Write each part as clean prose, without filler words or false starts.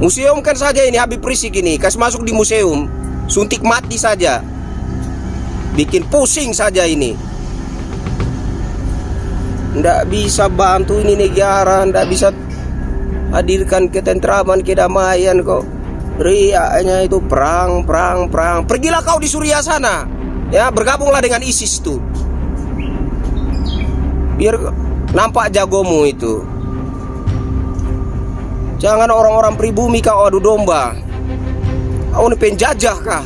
Museum kan saja ini Habib Rizik ini, kasih masuk di museum, suntik mati saja, bikin pusing saja ini. Nggak bisa bantu ini negara, nggak bisa hadirkan ketentraman, kedamaian kok. Riaknya itu perang. Pergilah kau di Suriah sana, ya, bergabunglah dengan ISIS tuh, biar nampak jagomu itu. Jangan orang-orang pribumi kau adu domba. Kau ini penjajah kah?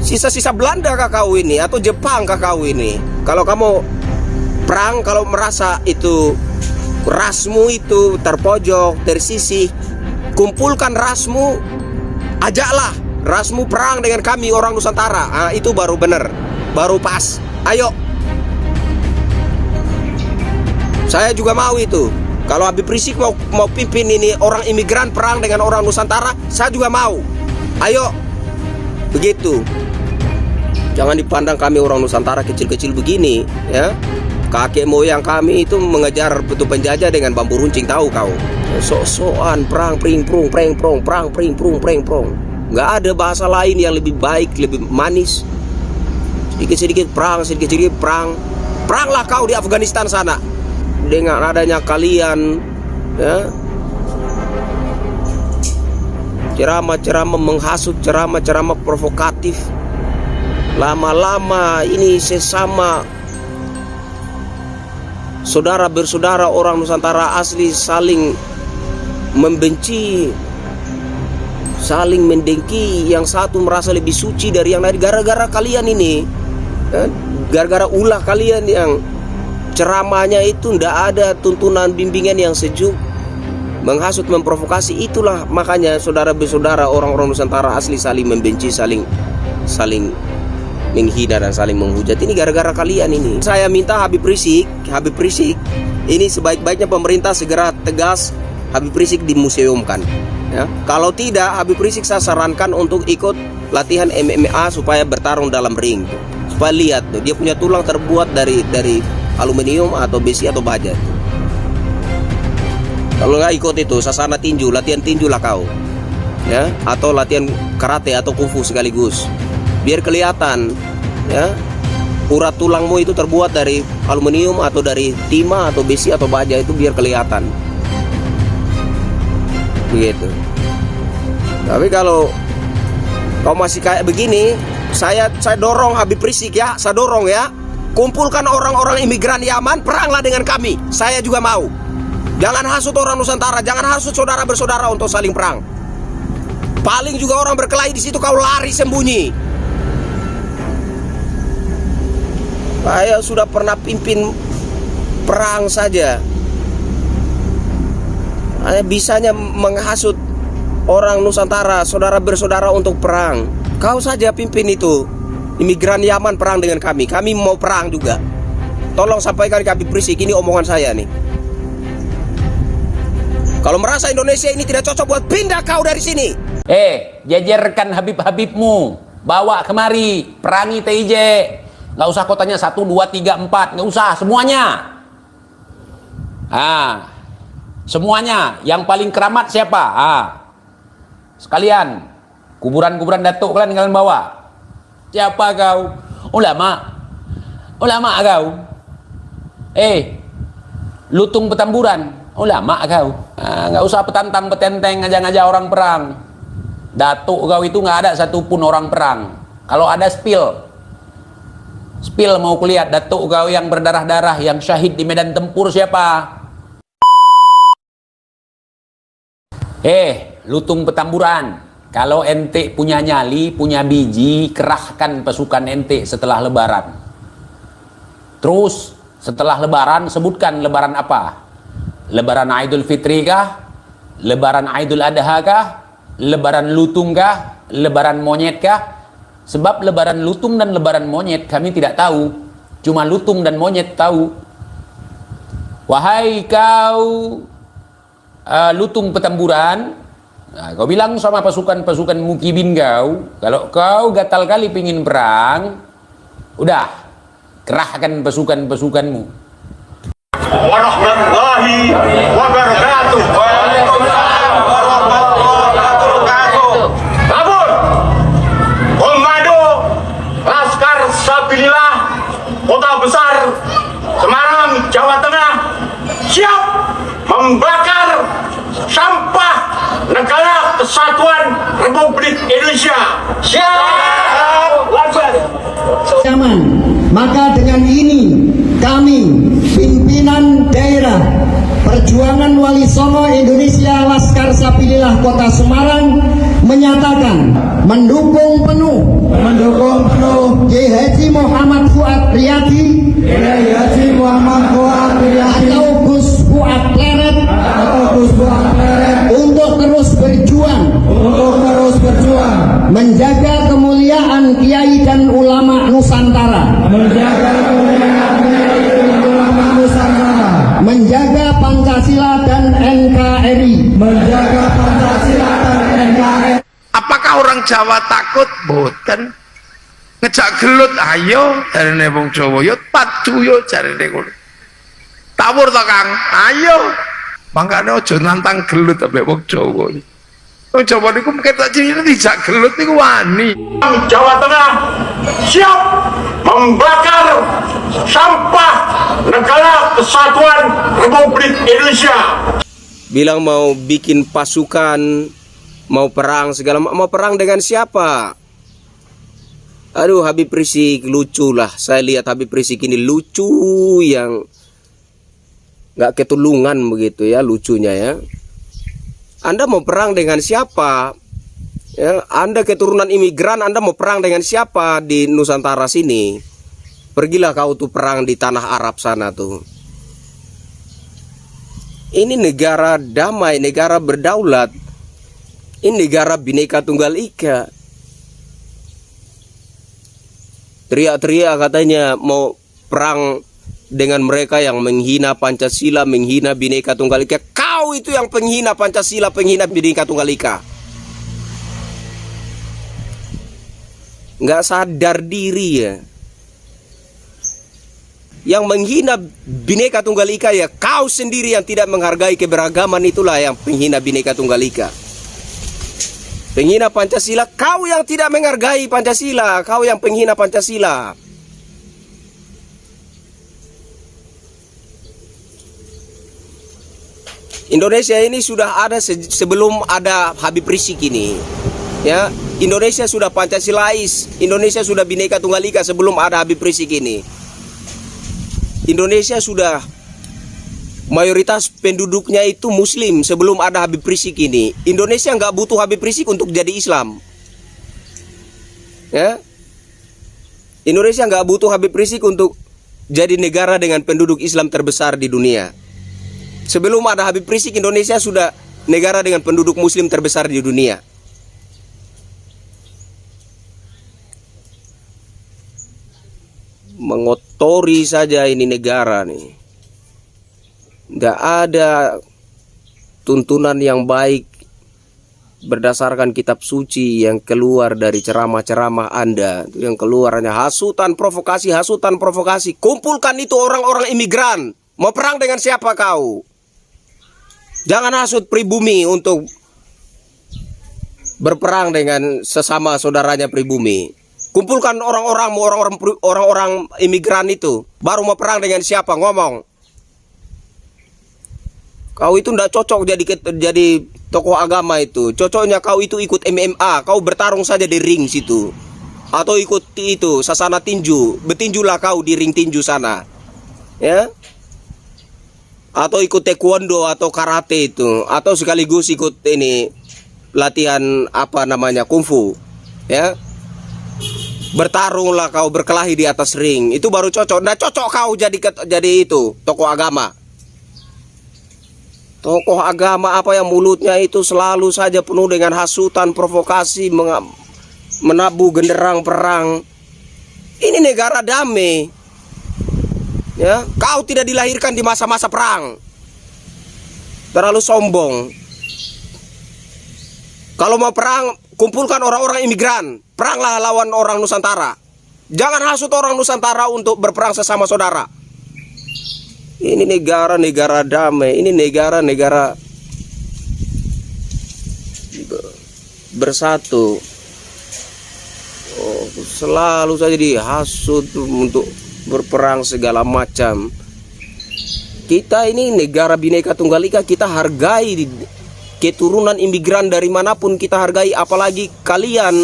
Sisa-sisa Belanda kah kau ini? Atau Jepang kah kau ini? Kalau kamu perang, kalau merasa itu rasmu itu terpojok, tersisih, kumpulkan rasmu, ajaklah rasmu perang dengan kami orang Nusantara. Nah, itu baru benar, baru pas. Ayo, saya juga mau itu. Kalau Habib Rizik mau pimpin ini orang imigran perang dengan orang Nusantara, saya juga mau. Ayo, begitu. Jangan dipandang kami orang Nusantara kecil-kecil begini, ya. Kakek moyang kami itu mengejar betul penjajah dengan bambu runcing, tahu kau? Sok-sokan perang pring prung perang pring prung. Nggak ada bahasa lain yang lebih baik, lebih manis. Sedikit-sedikit perang, sedikit-sedikit perang. Peranglah kau di Afghanistan sana. Dengan adanya kalian, ya, ceramah-ceramah menghasut, ceramah-ceramah provokatif, lama-lama ini sesama saudara bersaudara orang Nusantara asli saling membenci, saling mendengki. Yang satu merasa lebih suci dari yang lain gara-gara kalian ini, ya, gara-gara ulah kalian yang ceramahnya itu ndak ada tuntunan bimbingan yang sejuk, menghasut, memprovokasi. Itulah makanya saudara bersaudara orang-orang Nusantara asli saling membenci, saling menghina dan saling menghujat. Ini gara-gara kalian ini. Saya minta Habib Rizik ini sebaik-baiknya pemerintah segera tegas Habib Rizik dimuseumkan, ya. Kalau tidak, Habib Rizik saya sarankan untuk ikut latihan MMA supaya bertarung dalam ring, supaya lihat tuh dia punya tulang terbuat dari aluminium atau besi atau baja. Kalau nggak ikut itu sasana tinju, latihan tinju lah kau, ya, atau latihan karate atau kungfu sekaligus, biar kelihatan, ya, urat tulangmu itu terbuat dari aluminium atau dari timah atau besi atau baja, itu biar kelihatan begitu. Tapi kalau kau masih kayak begini, saya dorong Habib Rizik, ya, saya dorong, ya. Kumpulkan orang-orang imigran Yaman, peranglah dengan kami. Saya juga mau. Jangan hasut orang Nusantara, jangan hasut saudara bersaudara untuk saling perang. Paling juga orang berkelahi di situ kau lari sembunyi. Saya sudah pernah pimpin perang saja. Saya bisanya menghasut orang Nusantara, saudara bersaudara untuk perang. Kau saja pimpin itu. Imigran Yaman perang dengan kami. Kami mau perang juga. Tolong sampaikan ke Habib Rizik, ini omongan saya nih. Kalau merasa Indonesia ini tidak cocok, buat pindah kau dari sini. Jajarkan Habib-Habibmu, bawa kemari, perangi TIJ. Nggak usah kotanya 1, 2, 3, 4, nggak usah, semuanya. Semuanya. Yang paling keramat siapa? Sekalian, kuburan-kuburan datuk kalian bawa. Siapa kau? Ulama kau. Lutung Petamburan, ulama kau. Nggak usah petantang petenteng ngajak-ngajak orang perang. Datuk kau itu nggak ada satupun orang perang. Kalau ada spill mau kulihat datuk kau yang berdarah-darah, yang syahid di medan tempur siapa? Lutung Petamburan. Kalau ente punya nyali, punya biji, kerahkan pasukan ente setelah lebaran. Terus setelah lebaran, sebutkan lebaran apa? Lebaran Idul Fitri kah? Lebaran Idul Adha kah? Lebaran lutung kah? Lebaran monyet kah? Sebab lebaran lutung dan lebaran monyet kami tidak tahu. Cuma lutung dan monyet tahu. Wahai kau lutung Petamburan, kau bilang sama pasukan-pasukan mukibin kau, kalau kau gatal kali pingin perang, udah, kerahkan pasukan-pasukanmu. Warahmatullahi wabarakatuh. Republik Indonesia. Siap. Laksana. Nyaman. Maka dengan ini kami pimpinan daerah Perjuangan Wali Songo Indonesia Laskar Sapilillah Kota Semarang menyatakan mendukung penuh Kiai Haji Muhammad Fuad Riyadi atau Gus Fuad Pleret untuk terus berjuang menjaga kemuliaan kiai dan ulama Nusantara, menjaga Pancasila dan NKRI. Apakah orang Jawa takut? Boten. Ngejak gelut ayo jarene wong Jawa yo padu yo jarene ngono. Tawur to Kang, ayo. Mangkane aja nantang gelut ambek wong Jawa. Wong Jawa niku ketok ciri dijak gelut niku wani. Jawa Tengah siap membakar sampah negara kesatuan Republik Indonesia. Bilang mau bikin pasukan, mau perang segala, mau perang dengan siapa? Aduh, Habib Rizik lucu lah. Saya lihat Habib Rizik ini lucu yang nggak ketulungan begitu ya, lucunya ya. Anda mau perang dengan siapa? Ya, Anda keturunan imigran, Anda mau perang dengan siapa di Nusantara sini? Pergilah kau tuh perang di tanah Arab sana tuh. Ini negara damai, negara berdaulat. Ini negara Bhinneka Tunggal Ika. Teriak-teriak katanya mau perang dengan mereka yang menghina Pancasila, menghina Bhinneka Tunggal Ika. Kau itu yang penghina Pancasila, penghina Bhinneka Tunggal Ika. Nggak sadar diri ya. Yang menghina Bhinneka Tunggal Ika ya kau sendiri yang tidak menghargai keberagaman, itulah yang penghina Bhinneka Tunggal Ika. Penghina Pancasila, kau yang tidak menghargai Pancasila, kau yang penghina Pancasila. Indonesia ini sudah ada sebelum ada Habib Rizik ini. Ya, Indonesia sudah Pancasilais, Indonesia sudah Bhinneka Tunggal Ika sebelum ada Habib Rizik ini. Indonesia sudah mayoritas penduduknya itu Muslim sebelum ada Habib Rizik ini. Indonesia nggak butuh Habib Rizik untuk jadi Islam. Ya, Indonesia nggak butuh Habib Rizik untuk jadi negara dengan penduduk Islam terbesar di dunia. Sebelum ada Habib Rizik, Indonesia sudah negara dengan penduduk Muslim terbesar di dunia. Mengotori saja ini negara nih. Nggak ada tuntunan yang baik berdasarkan kitab suci yang keluar dari ceramah-ceramah Anda. Itu yang keluar hanya hasutan provokasi. Kumpulkan itu orang-orang imigran. Mau perang dengan siapa kau? Jangan hasut pribumi untuk berperang dengan sesama saudaranya pribumi. Kumpulkan orang-orang imigran itu. Baru mau perang dengan siapa? Ngomong. Kau itu tidak cocok jadi tokoh agama itu. Cocoknya kau itu ikut MMA. Kau bertarung saja di ring situ. Atau ikut itu sasana tinju. Bertinjulah kau di ring tinju sana. Ya. Atau ikut taekwondo atau karate itu. Atau sekaligus ikut ini latihan apa namanya kungfu. Ya. Bertarunglah kau, berkelahi di atas ring. Itu baru cocok. Nah cocok kau jadi itu tokoh agama. Tokoh agama apa yang mulutnya itu selalu saja penuh dengan hasutan, provokasi, menabuh genderang perang. Ini negara damai. Ya, kau tidak dilahirkan di masa-masa perang. Terlalu sombong. Kalau mau perang, kumpulkan orang-orang imigran. Peranglah lawan orang Nusantara. Jangan hasut orang Nusantara untuk berperang sesama saudara. Ini negara-negara damai. Ini negara-negara bersatu. Selalu saja dihasut untuk berperang segala macam. Kita ini negara Bhinneka Tunggal Ika, kita hargai keturunan imigran dari manapun kita hargai, apalagi kalian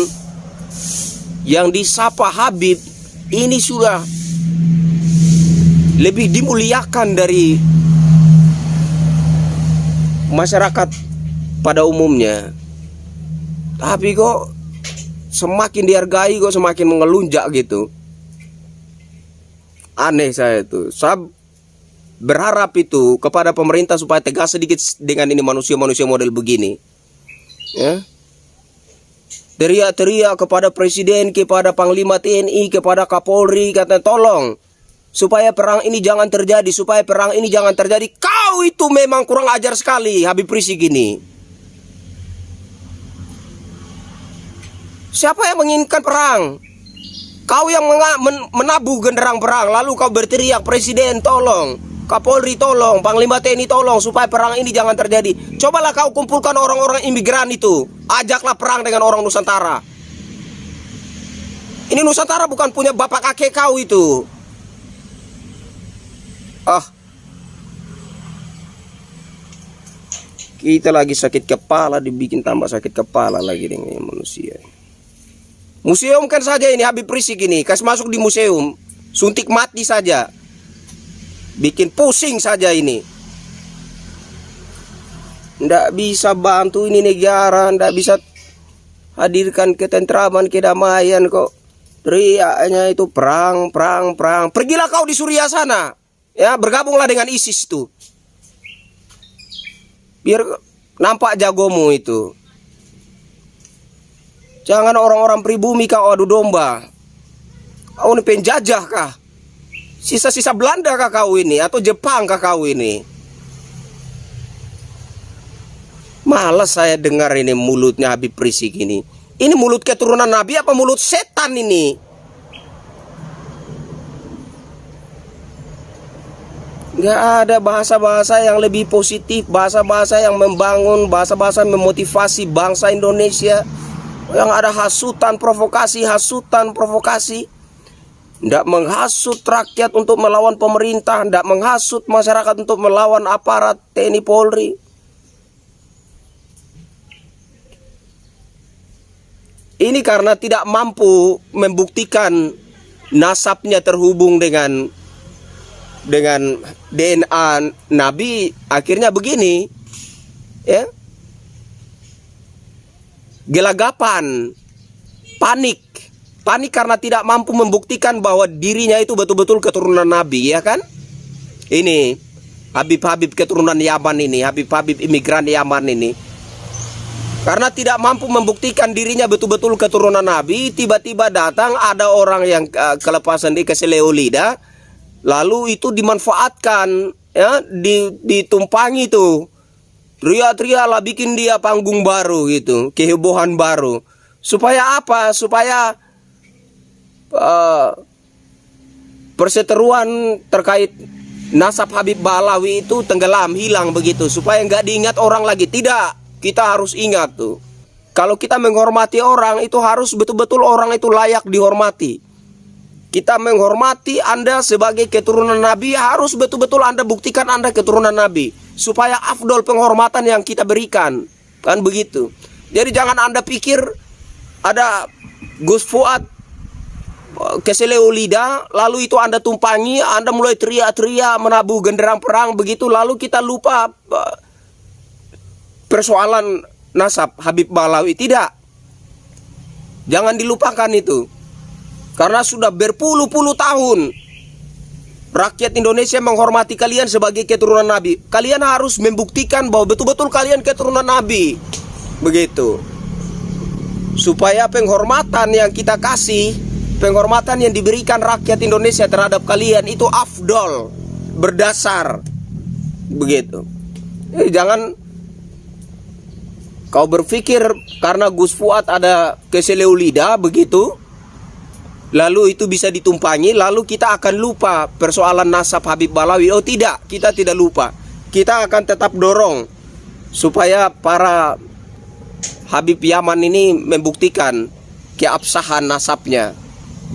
yang disapa Habib ini sudah lebih dimuliakan dari masyarakat pada umumnya. Tapi kok semakin dihargai kok semakin mengelunjak gitu. Aneh saya itu. Saya berharap itu kepada pemerintah supaya tegas sedikit dengan ini manusia-manusia model begini. Ya. Teriak-teriak kepada presiden, kepada panglima TNI, kepada Kapolri, kata tolong supaya perang ini jangan terjadi, supaya perang ini jangan terjadi. Kau itu memang kurang ajar sekali, Habib Rizik ini. Siapa yang menginginkan perang? Kau yang menabuh genderang perang, lalu kau berteriak presiden tolong, Kapolri tolong, panglima TNI tolong supaya perang ini jangan terjadi. Cobalah kau kumpulkan orang-orang imigran itu, ajaklah perang dengan orang Nusantara. Ini Nusantara bukan punya bapak kakek kau itu. Kita lagi sakit kepala, dibikin tambah sakit kepala lagi dengan manusia. Museum kan saja ini Habib Rizik ini, kasih masuk di museum, suntik mati saja, bikin pusing saja ini. Nggak bisa bantu ini negara, nggak bisa hadirkan ketentraman, kedamaian kok. Teriaknya itu perang, perang, perang. Pergilah kau di Suriah sana, ya bergabunglah dengan ISIS itu, biar nampak jagomu itu. Jangan orang-orang pribumi kau adu domba. Kau ini penjajah kah? Sisa-sisa Belanda kah kau ini? Atau Jepang kah kau ini? Malas saya dengar ini mulutnya Habib Rizik ini. Ini mulut keturunan Nabi apa mulut setan ini? Gak ada bahasa-bahasa yang lebih positif, bahasa-bahasa yang membangun, bahasa-bahasa memotivasi bangsa Indonesia. Yang ada hasutan provokasi, tidak menghasut rakyat untuk melawan pemerintah, tidak menghasut masyarakat untuk melawan aparat TNI Polri. Ini karena tidak mampu membuktikan nasabnya terhubung dengan DNA Nabi, akhirnya begini, ya. Gelagapan, panik karena tidak mampu membuktikan bahwa dirinya itu betul-betul keturunan Nabi, ya kan? Ini Habib-habib keturunan Yaman ini, Habib-habib imigran Yaman ini, karena tidak mampu membuktikan dirinya betul-betul keturunan Nabi, tiba-tiba datang ada orang yang kelepasan di Keseleolida, lalu itu dimanfaatkan, ya, ditumpangi tuh. Teriak-teriak lah, bikin dia panggung baru gitu, kehebohan baru. Supaya apa? Supaya perseteruan terkait nasab Habib Balawi itu tenggelam, hilang begitu. Supaya nggak diingat orang lagi. Tidak, kita harus ingat tuh. Kalau kita menghormati orang, itu harus betul-betul orang itu layak dihormati. Kita menghormati Anda sebagai keturunan Nabi, harus betul-betul Anda buktikan Anda keturunan Nabi, supaya afdol penghormatan yang kita berikan. Kan begitu. Jadi jangan Anda pikir ada Gus Fuad Keseleolida, lalu itu Anda tumpangi, Anda mulai teriak-teriak menabuh genderang perang begitu, lalu kita lupa persoalan nasab Habib Balawi. Tidak, jangan dilupakan itu. Karena sudah berpuluh-puluh tahun rakyat Indonesia menghormati kalian sebagai keturunan Nabi. Kalian harus membuktikan bahwa betul-betul kalian keturunan Nabi. Begitu. Supaya penghormatan yang kita kasih, penghormatan yang diberikan rakyat Indonesia terhadap kalian itu afdol, berdasar. Begitu. Jangan kau berpikir karena Gus Fuad ada Keseleolida begitu, lalu itu bisa ditumpangi, lalu kita akan lupa persoalan nasab Habib Balawi. Oh tidak, kita tidak lupa. Kita akan tetap dorong supaya para Habib Yaman ini membuktikan keabsahan nasabnya,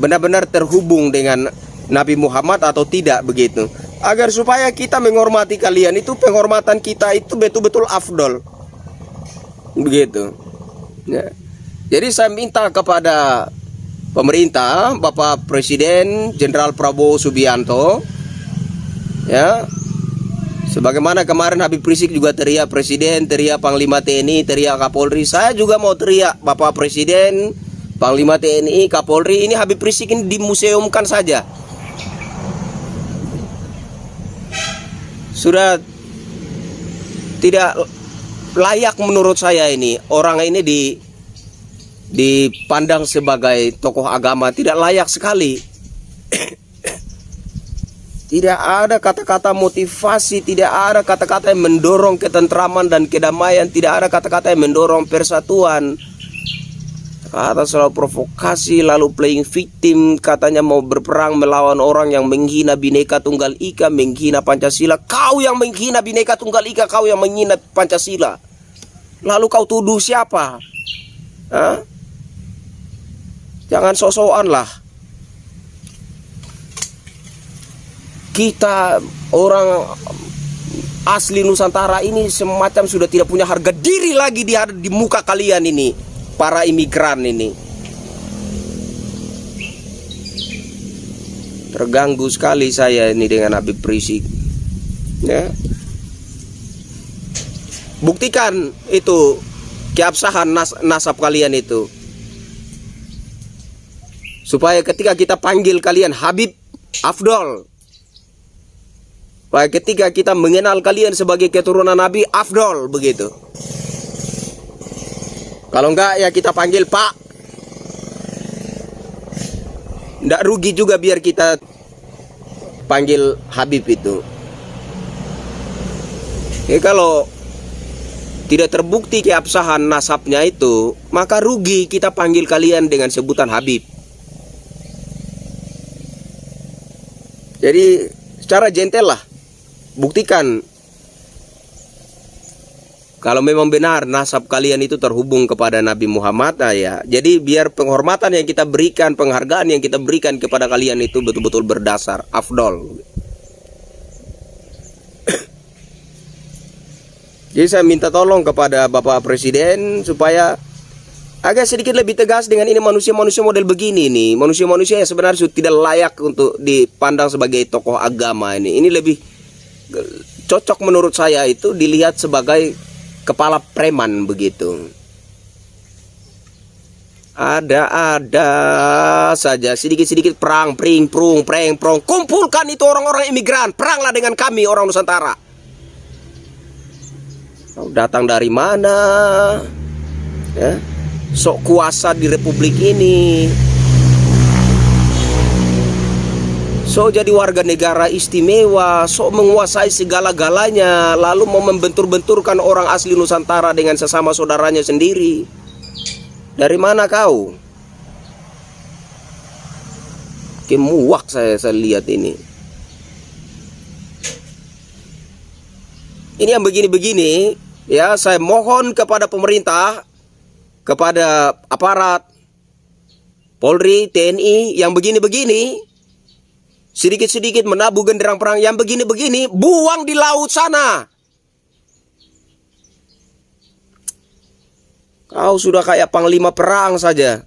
benar-benar terhubung dengan Nabi Muhammad atau tidak begitu. Agar supaya kita menghormati kalian itu, penghormatan kita itu betul-betul afdol. begitu. Ya. Jadi saya minta kepada pemerintah, Bapak Presiden Jenderal Prabowo Subianto, ya, sebagaimana kemarin Habib Rizik juga teriak Presiden, teriak Panglima TNI, teriak Kapolri, saya juga mau teriak Bapak Presiden, Panglima TNI, Kapolri. Ini Habib Rizik ini dimuseumkan saja. Sudah tidak layak menurut saya ini. Orang ini dipandang sebagai tokoh agama, tidak layak sekali. Tidak ada kata-kata motivasi, tidak ada kata-kata yang mendorong ketentraman dan kedamaian, tidak ada kata-kata yang mendorong persatuan. Kata selalu provokasi, lalu playing victim, katanya mau berperang melawan orang yang menghina Bhinneka Tunggal Ika, menghina Pancasila. Kau yang menghina Bhinneka Tunggal Ika, kau yang menghina Pancasila. Lalu kau tuduh siapa? Hah? Jangan sok-sokan lah. Kita orang asli Nusantara ini semacam sudah tidak punya harga diri lagi di muka kalian ini, para imigran ini. Terganggu sekali saya ini dengan Habib Rizik. Ya. Buktikan itu keabsahan nasab kalian itu. Supaya ketika kita panggil kalian Habib Afdol, supaya ketika kita mengenal kalian sebagai keturunan Nabi Afdol, begitu. Kalau enggak ya kita panggil Pak. Nggak rugi juga biar kita panggil Habib itu. Kalau tidak terbukti keabsahan nasabnya itu, maka rugi kita panggil kalian dengan sebutan Habib. Jadi secara gentle lah, buktikan kalau memang benar nasab kalian itu terhubung kepada Nabi Muhammad, ya. Jadi biar penghormatan yang kita berikan, penghargaan yang kita berikan kepada kalian itu betul-betul berdasar afdol. Jadi saya minta tolong kepada Bapak Presiden supaya agak sedikit lebih tegas dengan ini manusia-manusia model begini nih. Manusia-manusia yang sebenarnya sudah tidak layak untuk dipandang sebagai tokoh agama ini. Ini lebih cocok menurut saya itu dilihat sebagai kepala preman begitu. Ada saja sedikit-sedikit perang, pring, prung, preng, prong. Kumpulkan itu orang-orang imigran, peranglah dengan kami orang Nusantara. Datang dari mana? Ya, sok kuasa di republik ini, sok jadi warga negara istimewa, sok menguasai segala-galanya, lalu mau membentur-benturkan orang asli Nusantara dengan sesama saudaranya sendiri. Dari mana kau? Kemuak saya lihat ini. Ini yang begini-begini, ya, saya mohon kepada pemerintah, kepada aparat Polri, TNI yang begini-begini, sedikit-sedikit menabuh genderang perang yang begini-begini, buang di laut sana. Kau sudah kayak panglima perang saja.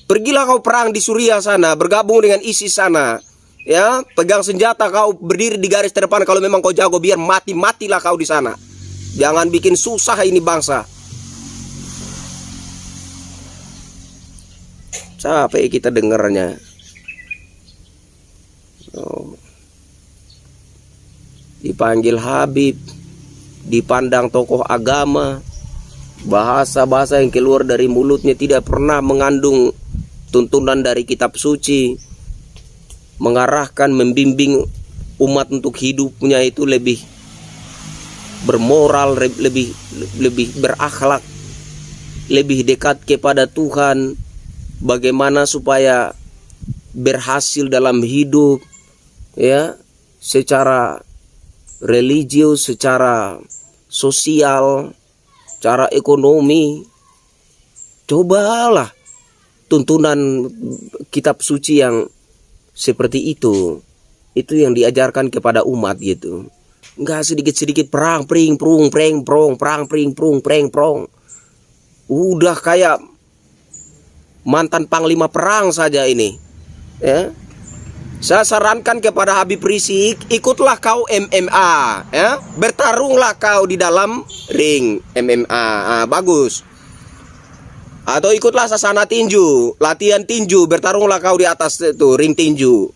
Pergilah kau perang di Suriah sana, bergabung dengan ISIS sana. Ya, pegang senjata, kau berdiri di garis terdepan kalau memang kau jago, biar mati-matilah kau di sana. Jangan bikin susah ini bangsa. Capek kita dengarnya. Dipanggil Habib, dipandang tokoh agama, bahasa-bahasa yang keluar dari mulutnya tidak pernah mengandung tuntunan dari kitab suci, mengarahkan, membimbing umat untuk hidupnya itu lebih bermoral, lebih berakhlak, lebih dekat kepada Tuhan, bagaimana supaya berhasil dalam hidup, ya, secara religius, secara sosial, secara ekonomi. Cobalah tuntunan kitab suci yang seperti itu yang diajarkan kepada umat gitu. Enggak sedikit-sedikit perang, pring, prung, preng, prong, perang, pring, prung, preng, prong. Udah kayak mantan panglima perang saja ini, ya. Saya sarankan kepada Habib Rizik, ikutlah kau MMA, ya. Bertarunglah kau di dalam ring MMA, bagus. Atau ikutlah sasana tinju, latihan tinju, bertarunglah kau di atas itu ring tinju,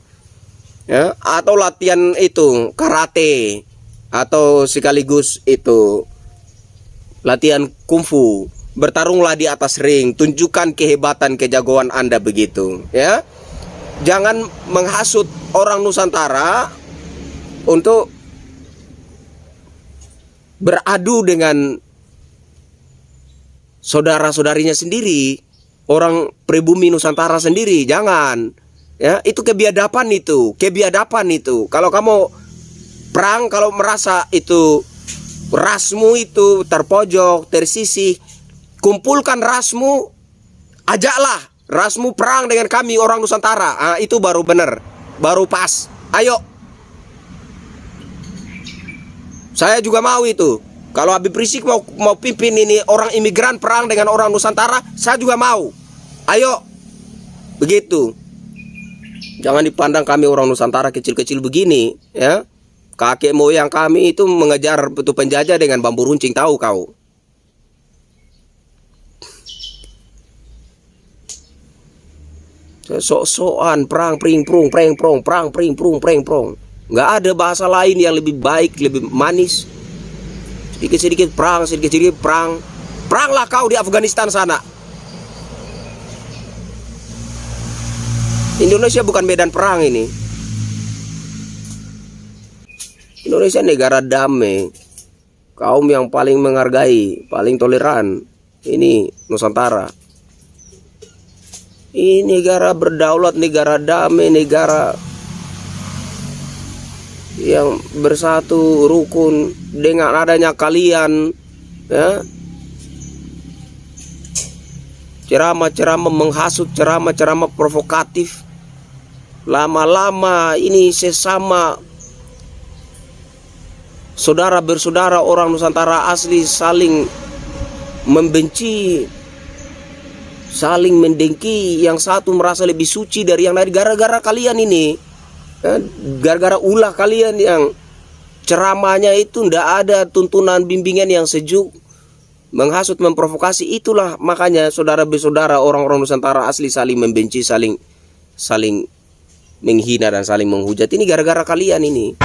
ya. Atau latihan itu karate, atau sekaligus itu latihan kungfu, bertarunglah di atas ring, tunjukkan kehebatan kejagoan Anda begitu, ya. Jangan menghasut orang Nusantara untuk beradu dengan saudara-saudarinya sendiri, orang pribumi Nusantara sendiri. Jangan, ya. Itu kebiadaban itu, kebiadaban itu. Kalau kamu perang, kalau merasa itu rasmu itu terpojok, tersisih, kumpulkan rasmu, ajaklah rasmu perang dengan kami orang Nusantara. Itu baru benar, baru pas. Ayo, saya juga mau itu. Kalau Habib Rizik mau pimpin ini orang imigran perang dengan orang Nusantara, saya juga mau. Ayo, begitu. Jangan dipandang kami orang Nusantara kecil-kecil begini, ya. Kakek moyang kami itu mengejar betul penjajah dengan bambu runcing, tahu kau? Sok-sokan perang pring prung preng prong, perang pring prung preng prong. Nggak ada bahasa lain yang lebih baik, lebih manis. Sedikit-sedikit perang, sedikit-sedikit perang. Peranglah kau di Afghanistan sana. Indonesia bukan medan perang ini. Indonesia negara damai, kaum yang paling menghargai, paling toleran. Ini Nusantara. Ini negara berdaulat, negara damai, negara yang bersatu, rukun. Dengan adanya kalian, ya, ceramah-ceramah menghasut, ceramah-ceramah provokatif, lama-lama ini sesama saudara bersaudara orang Nusantara asli saling membenci, saling mendengki. Yang satu merasa lebih suci dari yang lain gara-gara kalian ini, gara-gara ulah kalian yang ceramahnya itu ndak ada tuntunan bimbingan yang sejuk, menghasut, memprovokasi. Itulah makanya saudara bersaudara orang-orang Nusantara asli saling membenci, saling menghina dan saling menghujat. Ini gara-gara kalian ini.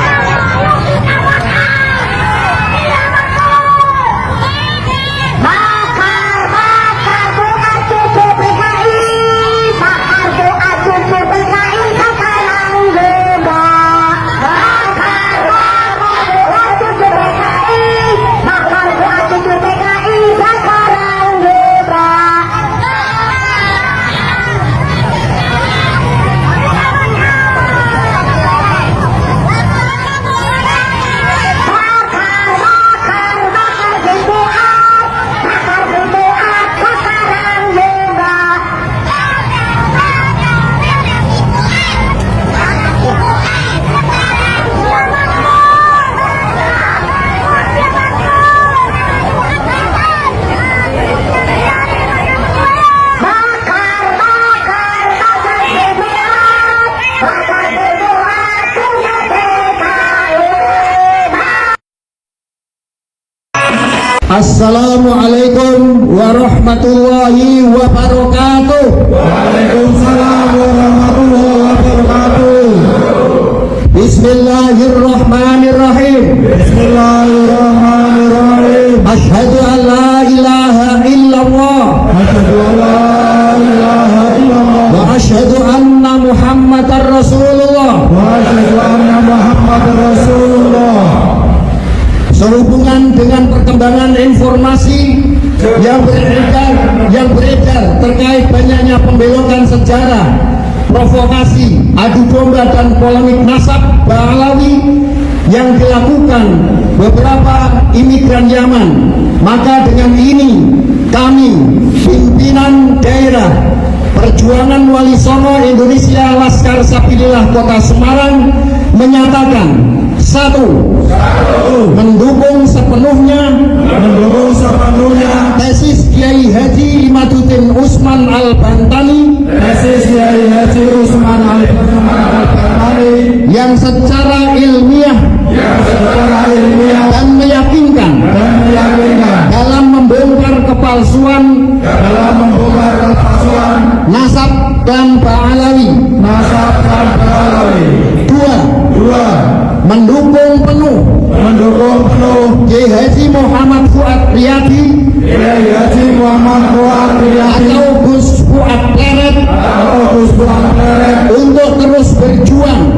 Assalamualaikum warahmatullahi wabarakatuh. Waalaikumsalam warahmatullahi wabarakatuh. Bismillahirrahmanirrahim. Bismillahirrahmanirrahim. Asyhadu an la ilaha illallah Asyhadu an la ilaha illallah wa asyhadu anna Muhammadar Rasulullah. wa asyhadu anna Muhammadar Rasulullah. Sehubungan dengan perkembangan informasi yang beredar terkait banyaknya pembelokan sejarah, provokasi, adu domba dan polemik nasab Ba'alawi yang dilakukan beberapa imigran Yaman, maka dengan ini kami pimpinan daerah Perjuangan Wali Songo Indonesia Laskar Sabilillah Kota Semarang menyatakan: satu, mendukung sepenuhnya Mendukung sepenuhnya tesis Kiai Haji Usman Al-Bantani yang secara ilmiah dan meyakinkan dalam membongkar kepalsuan nasab dan Ba'alawi. Dua, mendukung penuh Kiai Haji Muhammad Fuad Riyadi atau Gus Fuad Pleret untuk terus berjuang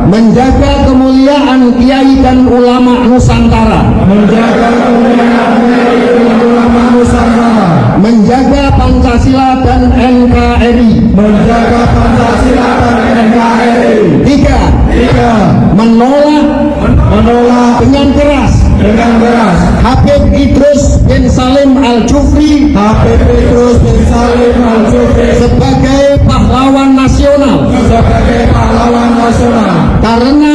menjaga kemuliaan kiai dan ulama Nusantara, menjaga Pancasila dan NKRI. Tiga, menolak dengan keras Habib Idrus bin Salim Al-Jufri sebagai pahlawan nasional karena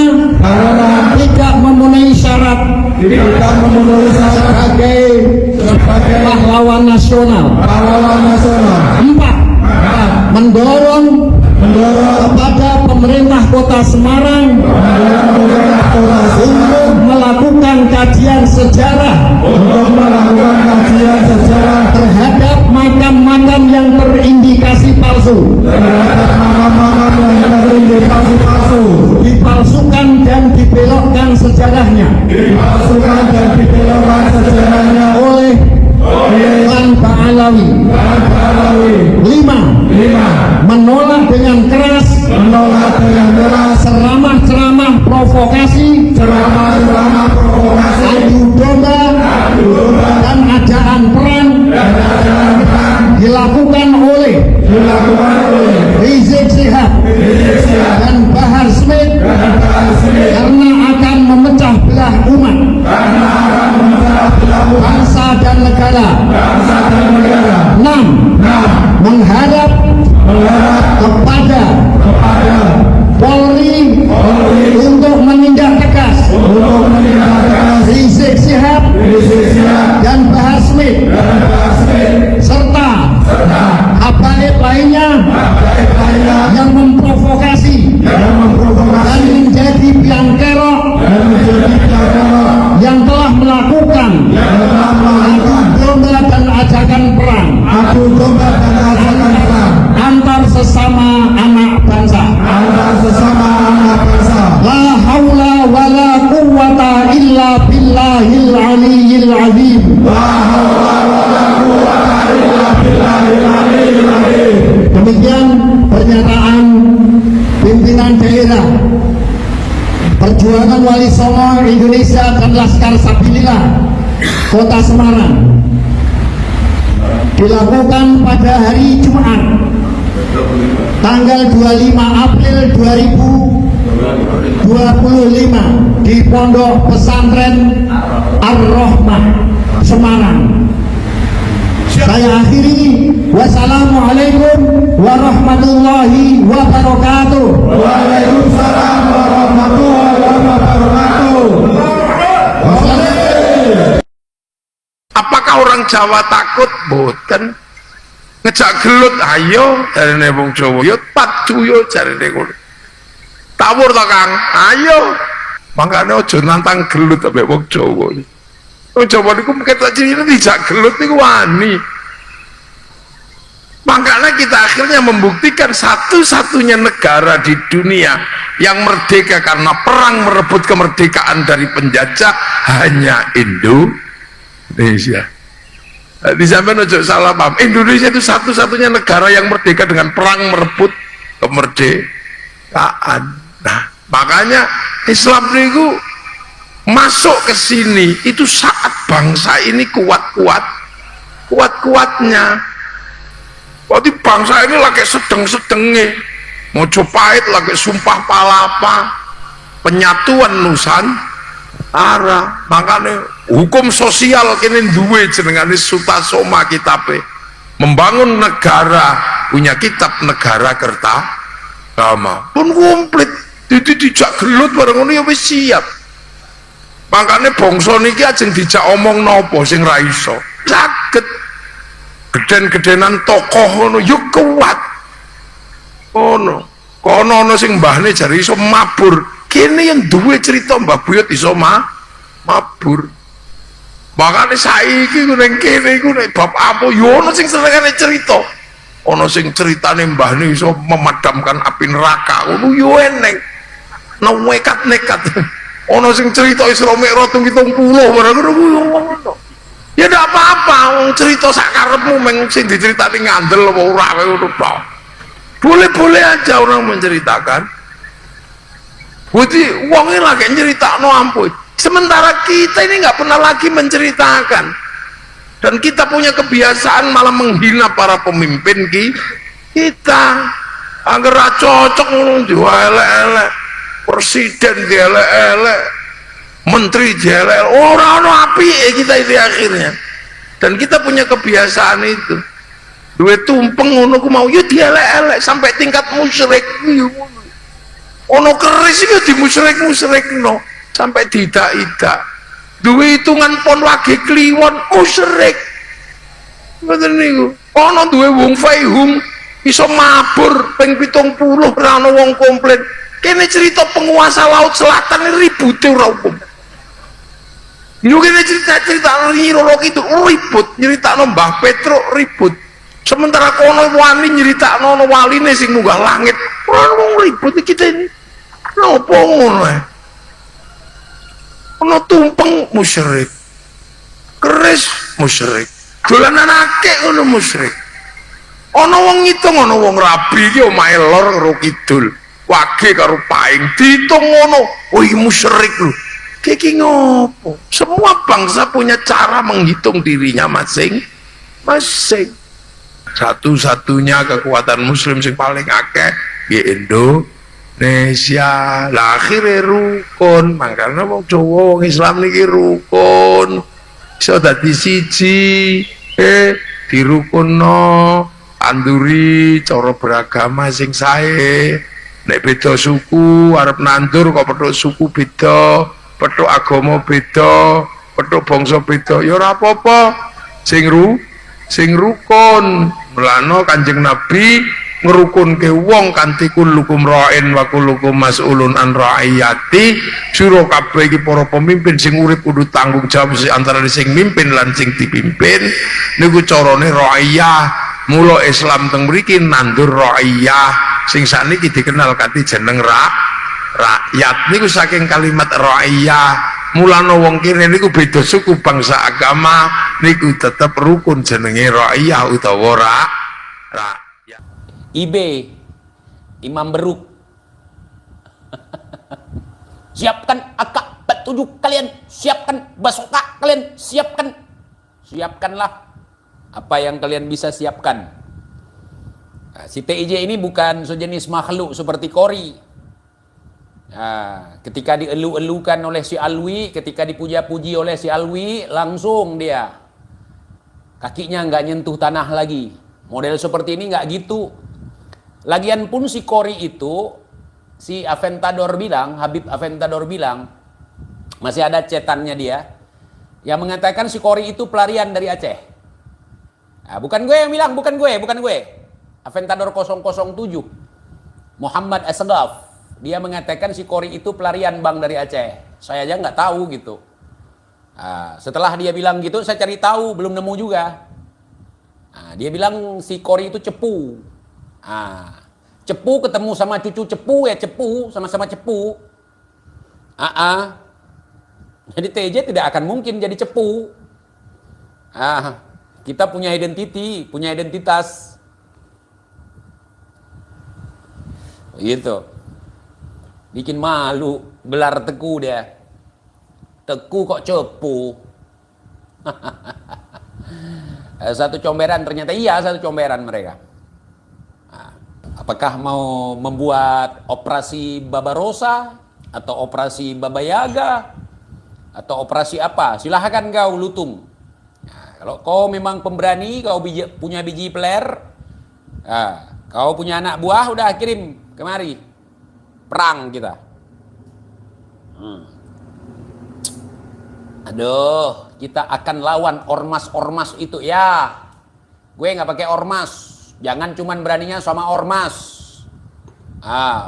tidak memenuhi syarat sebagai pahlawan nasional. Empat, mendorong kepada pemerintah Kota Semarang untuk melakukan kajian sejarah terhadap makam-makam yang terindikasi palsu, dipalsukan dan dibelokkan sejarahnya oleh Klan Ba'alawi. Lima, menolak dengan keras ceramah-ceramah provokasi, adu domba dan ajaan perang dilakukan oleh Rizik Syihab dan Bahar Smith karena akan memecah belah umat, bangsa dan negara. 6, menghadap kepada Polri untuk menindak tegas Rizik Syihab dan Bahar Smith serta habaib lainnya yang memprovokasi dan menjadi biang kerok yang telah melakukan adu domba dan ajakan perang antar sesama anak bangsa. La haula wa la quwwata illa billahil aliyyil azim. Demikian pernyataan pimpinan daerah Perjuangan Wali Songo Indonesia dan Laskar Sabilillah Kota Semarang, dilakukan pada hari Jumat tanggal 25 April 2025 di Pondok Pesantren Ar-Rahmah Semarang. Saya akhiri. Wassalamualaikum warahmatullahi wabarakatuh. Waalaikumsalam warahmatullahi wabarakatuh. Apakah orang Jawa takut? Boten. Ngejak gelut ayo jarene wong Jawa, yo padu yo jarene ngono. Tawur to Kang, ayo. Mangkane aja nantang gelut ambek wong Jawa. Wong Jawa niku ketok ciri dijak gelut niku wani. Makanya kita akhirnya membuktikan satu-satunya negara di dunia yang merdeka karena perang merebut kemerdekaan dari penjajah hanya Indonesia. Di sampean ojo salah paham. Indonesia itu satu-satunya negara yang merdeka dengan perang merebut kemerdekaan. Nah, makanya Islam itu masuk ke sini itu saat bangsa ini kuat-kuatnya. Berarti bangsa ini lagi sedeng-sedengnya, Mojopahit lagi sumpah palapa, penyatuan Nusantara. Makanya hukum sosial kini duwe jenengane Sutasoma kitabe, membangun negara, punya kitab negara Kertagama pun komplit. Dijak gelut bareng ngono ya wis siap. Makanya bangsa niki ajeng dijak omong nopo sing ra iso saged. geden-gedenan tokoh ngono yo kuat. Ono. Kono ono sing mbahne jare iso mabur. Kene yang duwe cerita Mbah Buyut iso mabur. Makane saiki ku ning kene iku nek bab apa yo ono sing senengane cerita. Ono sing ceritane mbahne iso memadamkan api neraka ngono yo eneng. Nekat. Ono sing cerita Isra Mi'raj 70 barang ngono. Ya ndak apa-apa, wong cerita sak karepmu meng sing diceritani ngandel apa ora wae ngono tok. Boleh-boleh aja orang menceritakan. Berarti uangnya lagi nyeritakno ampun. Sementara kita ini nggak pernah lagi menceritakan. Dan kita punya kebiasaan malah menghina para pemimpin kita. Agar cocok ngono elek-elek. Presiden dielek-elek. Menteri dielek. Orang-orang api kita ini akhirnya. Dan kita punya kebiasaan itu. Duwe tumpeng ngono ku mau yo dielek-elek sampai tingkat musyrik yo ngono. Ono keris iki dimusyrik-musyrikno sampai tidak-tidak. Duwe hitungan pon wage kliwon musyrik. Ngoten niku. Ono duwe wong faihum iso mabur ping 70 ora ono wong komplain. Kene cerita penguasa laut selatan ribute ora hukum. Yo kene cerita-cerita Nyiroro itu ribut, nyeritakno Mbah Petro ribut. Sementara kono wali nyeritakno ono waline sing munggah langit. Ora ribut kita ini. Nopo ngono ae. Ono tumpeng musyrik. Keris musyrik. Dolanan akeh ngono musyrik. Ono wong ngitung ono wong rabi iki omahe lor karo kidul. Wage karo paing diitung ngono. Oh iki musyrik lho. Iki ngopo? Semua bangsa punya cara menghitung dirinya masing-masing. Satu-satunya kekuatan muslim sing paling akeh ya Indonesia. Lah akhire rukun, makanya wong Jawa wong Islam niki rukun. Iso dadi siji, dirukunno, anduri cara beragama sing sae. Nek beda suku arep nandur kok petuk suku beda, petuk agama beda, petuk bangsa beda, ya ora apa-apa. Sing rukun. Mulane Kanjeng Nabi ngrukunke wong kanthi kulukum ra'in wa kulukum mas'ulun an ra'iyati. Sira kabeh iki para pemimpin sing urip kudu tanggung jawab antara sing mimpin lan sing dipimpin. Niku carane ra'iyah. Mula Islam teng mriki nandur ra'iyah sing sakniki dikenal kanthi jeneng rakyat. Niku saking kalimat ra'iyah. Mulane wong kene niku beda suku bangsa agama niku tetep rukun jenenge ra'iyah utawa rakyat. IB Imam Beruk. Siapkan AK-47 kalian, siapkan basoka kalian, siapkanlah apa yang kalian bisa siapkan. Nah, si TIJ ini bukan sejenis makhluk seperti Kori. Nah, ketika dielu-elukan oleh si Alwi, ketika dipuja-puji oleh si Alwi, langsung dia kakinya nggak nyentuh tanah lagi. Model seperti ini nggak gitu. Lagian pun si Kori itu, si Aventador bilang, Habib Aventador bilang, masih ada cetannya dia, yang mengatakan si Kori itu pelarian dari Aceh. Nah, bukan gue yang bilang, bukan gue. Aventador 007, Muhammad Asghaf. Dia mengatakan si Kori itu pelarian bang dari Aceh. Saya aja nggak tahu gitu. Nah, setelah dia bilang gitu, saya cari tahu, belum nemu juga. Nah, dia bilang si Kori itu cepu. Nah, cepu ketemu sama cucu cepu ya cepu, sama-sama cepu. Jadi TJ tidak akan mungkin jadi cepu. Kita punya identitas. Gitu. Bikin malu, gelar Teku dia. Teku kok cepu. Satu comberan ternyata, iya satu comberan mereka. Nah, apakah mau membuat operasi Barbarossa atau operasi Baba Yaga atau operasi apa? Silahkan kau lutung. Nah, kalau kau memang pemberani, kau punya biji peler, nah, kau punya anak buah, udah kirim kemari. Perang kita. Aduh, kita akan lawan ormas-ormas itu ya. Gue nggak pakai ormas. Jangan cuman beraninya sama ormas.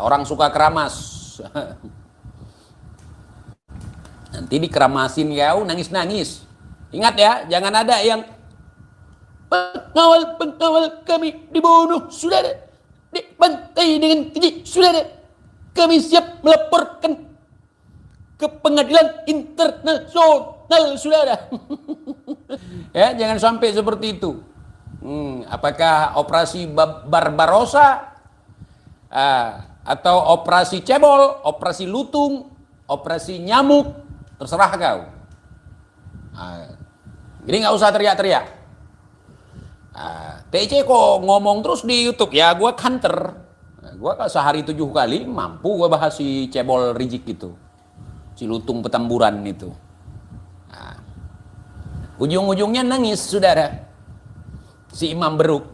Orang suka keramas. Nanti dikeramasin kau nangis-nangis. Ingat ya, jangan ada yang pengawal kami dibunuh, saudara. Dibantai dengan keji, saudara. Kami siap melaporkan ke pengadilan internasional, saudara. Ya, jangan sampai seperti itu. Apakah operasi Barbarossa atau operasi cebol, operasi lutung, operasi nyamuk, terserah kau. Jadi nggak usah teriak-teriak. TC kok ngomong terus di YouTube, ya gue kanter. Gue sehari 7 kali mampu gue bahas si cebol rijik itu, si lutung petamburan itu. Ujung-ujungnya nangis, saudara. Si Imam Beruk.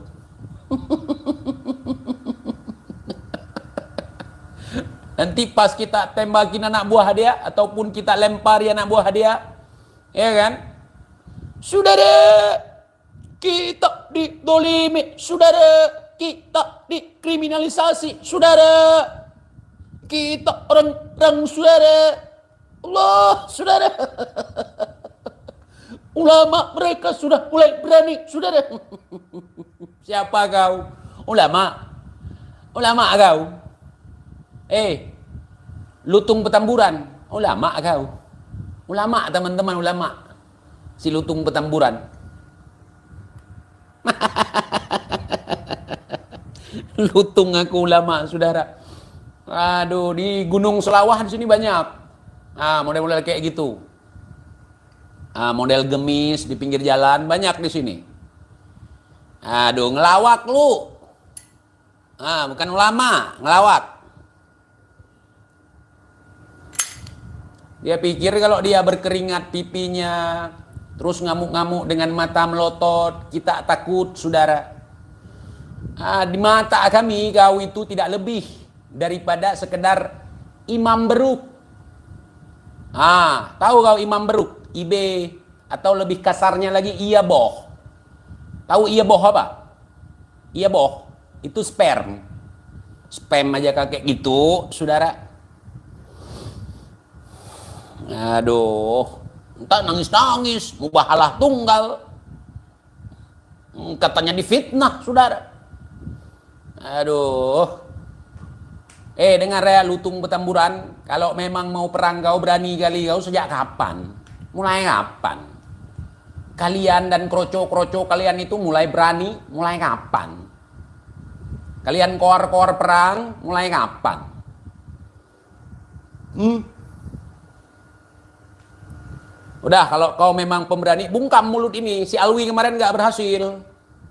Nanti pas kita tembakin anak buah dia ataupun kita lempari anak buah dia, ya kan? Saudara, kita didolimi, saudara, kita dikriminalisasi, saudara, kita orang saudara, Allah, saudara. Ulama mereka sudah mulai berani, saudara. Siapa kau? Ulama kau? Lutung petamburan, ulama kau? Ulama teman-teman, ulama. Si lutung petamburan. Lutung aku ulama, saudara. Aduh, di Gunung Selawah di sini banyak. Model-model kayak gitu. Model gemis di pinggir jalan banyak di sini. Aduh, ngelawak lu. Bukan ulama, ngelawak. Dia pikir kalau dia berkeringat pipinya, terus ngamuk-ngamuk dengan mata melotot, kita takut, saudara. Di mata kami kau itu tidak lebih daripada sekedar Imam Beruk. Tahu kau Imam Beruk? IB, atau lebih kasarnya lagi iya boh. Tahu iya boh apa? Iya boh itu sperm. Spam aja kayak gitu, saudara. Aduh, entah nangis-nangis, mubahalah tunggal. Katanya difitnah, saudara. Aduh. Dengar ya lutung petamburan, kalau memang mau perang kau berani kali kau sejak kapan? Mulai kapan? Kalian dan kroco-kroco kalian itu mulai berani, mulai kapan? Kalian koar-koar perang, mulai kapan? Udah, kalau kau memang pemberani, bungkam mulut ini. Si Alwi kemarin gak berhasil.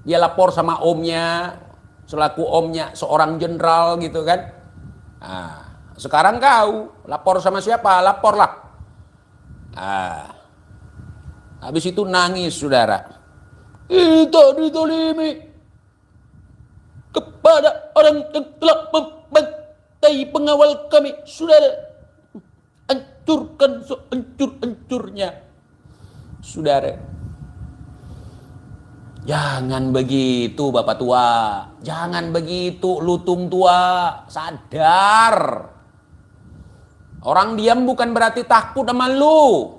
Dia lapor sama omnya, selaku omnya seorang jenderal gitu kan. Sekarang kau lapor sama siapa? Laporlah. Habis itu nangis, saudara. Kita ditolimi kepada orang yang telah membantai pengawal kami, saudara. Hancurkan sehancur-hancurnya, saudara. Jangan begitu, Bapak tua. Jangan begitu, lutung tua. Sadar. Orang diam bukan berarti takut sama lu.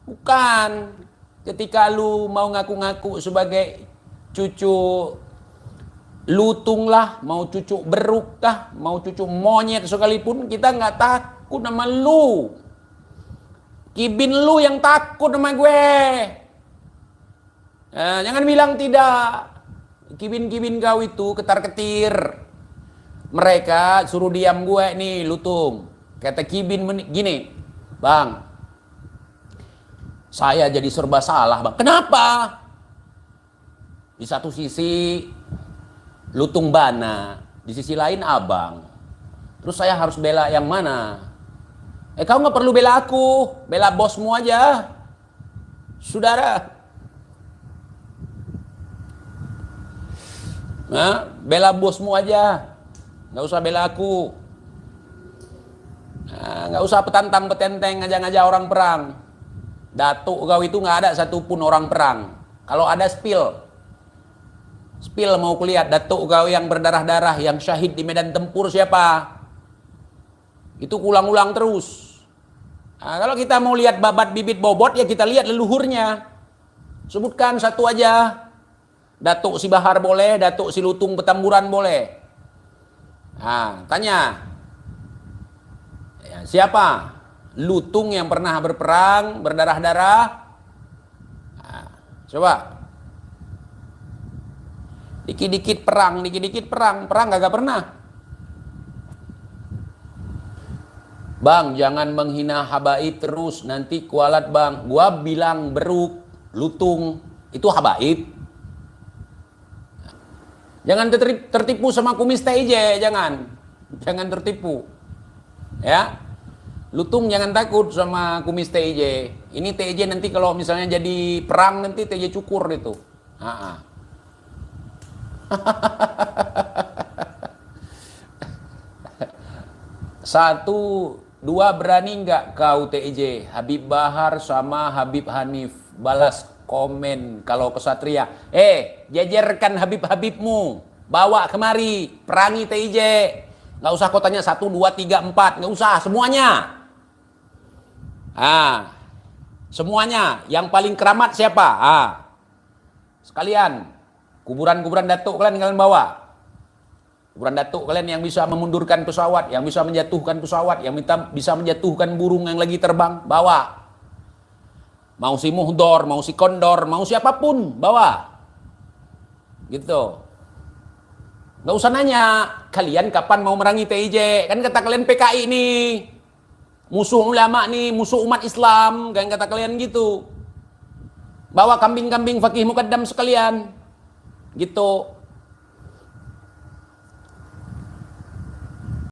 Bukan. Ketika lu mau ngaku-ngaku sebagai cucu lutung lah, mau cucu beruk lah, mau cucu monyet sekalipun, kita nggak takut sama lu. Kibin lu yang takut sama gue. Jangan bilang tidak. Kibin-kibin kau itu ketar-ketir. Mereka suruh diam gue nih, lutung. Kata kibin gini, Bang, saya jadi serba salah, Bang. Kenapa? Di satu sisi lutung bana, di sisi lain abang. Terus saya harus bela yang mana? Kau nggak perlu bela aku, bela bosmu aja, saudara. Bela bosmu aja, nggak usah bela aku. Nggak usah petantang-petenteng ngajak-ngajak orang perang. Datuk kau itu nggak ada satupun orang perang. Kalau ada spill, Spill mau kulihat datuk kau yang berdarah-darah, yang syahid di medan tempur siapa? Itu ulang-ulang terus. Nah, kalau kita mau lihat babat bibit bobot, ya kita lihat leluhurnya. Sebutkan satu aja. Datuk Si Bahar boleh, Datuk Si Lutung Petamburan boleh. Nah, tanya. Ya, siapa? Lutung yang pernah berperang, berdarah-darah. Nah, coba. Dikit-dikit perang, perang kagak pernah. Bang, jangan menghina habaib terus, nanti kualat bang. Gua bilang beruk, lutung, itu habaib. Jangan tertipu sama kumis TJ, jangan tertipu. Ya, lutung jangan takut sama kumis TJ. Ini TJ nanti kalau misalnya jadi perang nanti TJ cukur itu. Satu, dua, berani nggak kau TJ Habib Bahar sama Habib Hanif balas komen kalau kesatria? Jejerkan Habib-habibmu, bawa kemari, perangi TJ. Nggak usah kau tanya 1, 2, 3, 4, nggak usah, semuanya. Semuanya. Yang paling keramat siapa? Sekalian. Kuburan-kuburan datuk kalian bawa. Kuburan datuk kalian yang bisa memundurkan pesawat, yang bisa menjatuhkan pesawat, yang bisa menjatuhkan burung yang lagi terbang, bawa. Mau si Muhdor, mau si Kondor, mau siapapun, bawa. Gitu. Nggak usah nanya, kalian kapan mau merangi TIJ? Kan kata kalian PKI nih. Musuh ulama nih, musuh umat Islam, kan kata kalian gitu. Bawa kambing-kambing fakih mukaddam sekalian. Gitu.